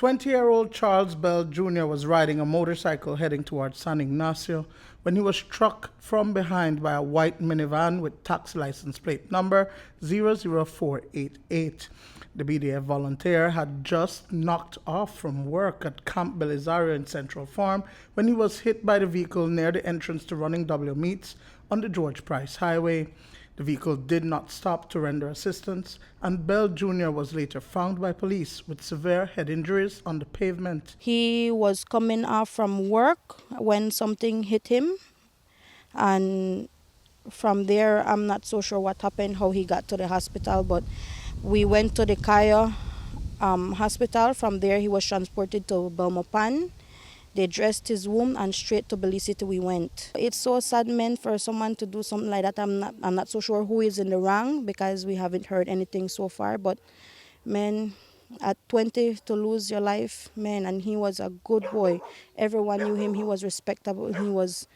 20-year-old Charles Bell Jr. was riding a motorcycle heading towards San Ignacio when he was struck from behind by a white minivan with tax license plate number 00488. The B.D.F volunteer had just knocked off from work at Camp Belize in Central Farm when he was hit by the vehicle near the entrance to Running W Meats on the George Price Highway. The vehicle did not stop to render assistance, and Bell Jr. was later found by police with severe head injuries on the pavement. He was coming off from work when something hit him, and from there, I'm not so sure what happened, how he got to the hospital, but we went to the Kaya hospital. From there, he was transported to Belmopan. They dressed his wound and straight to Belize City we went. It's so sad, man, for someone to do something like that. I'm not so sure who is in the wrong because we haven't heard anything so far. But, man, at 20 to lose your life, man, and he was a good boy. Everyone knew him. He was respectable. He was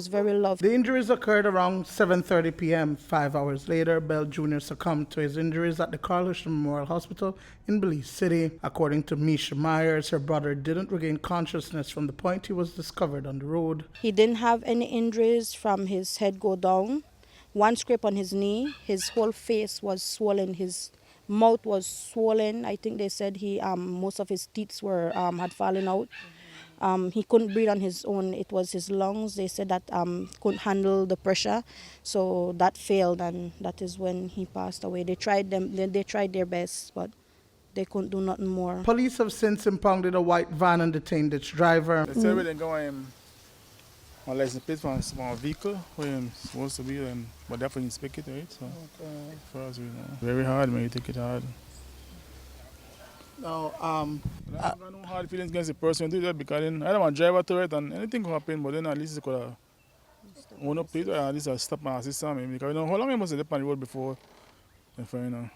very loved. The injuries occurred around 7:30 p.m. 5 hours later, Bell Jr. succumbed to his injuries at the K.H.M.H Memorial Hospital in Belize City. According to Misha Myers, her brother didn't regain consciousness from the point he was discovered on the road. He didn't have any injuries from his head go down. One scrape on his knee. His whole face was swollen. His mouth was swollen. I think they said most of his teeth had fallen out. He couldn't breathe on his own. It was his lungs. They said that couldn't handle the pressure, so that failed, and that is when he passed away. They tried their best, but they couldn't do nothing more. Police have since impounded a white van and detained its driver. They said we didn't go on license plate from a vehicle where I'm supposed to be, but definitely inspect it, right? So, for us, we know. Very hard, man. You take it hard. Now, I have no hard feelings against the person who did that because then I don't want to drive to it and anything could happen, but then at least it could have owned up to it or at least stop my assist me because how long I must have been on the road before.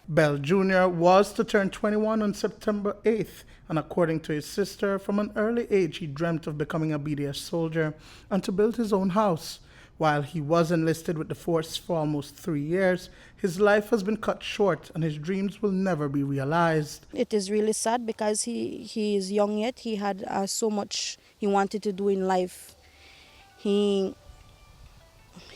Bell Jr. was to turn 21 on September 8th, and according to his sister, from an early age he dreamt of becoming a B.D.F soldier and to build his own house. While he was enlisted with the force for almost 3 years, his life has been cut short and his dreams will never be realized. It is really sad because he is young yet. He had so much he wanted to do in life. He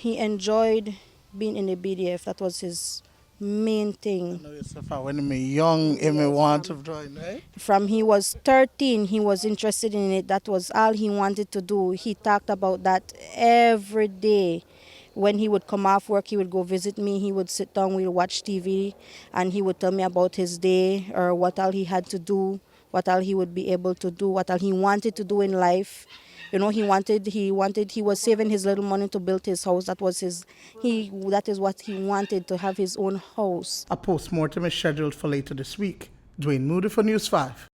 enjoyed being in the B.D.F. That was his main thing. I know yourself, when he was young, he wanted to join, right? From he was 13, he was interested in it. That was all he wanted to do. He talked about that every day. When he would come off work, he would go visit me. He would sit down, we'd watch TV, and he would tell me about his day or what all he had to do, what all he would be able to do, what all he wanted to do in life. You know, he was saving his little money to build his house. That is what he wanted, to have his own house. A post-mortem is scheduled for later this week. Duane Moody for News 5.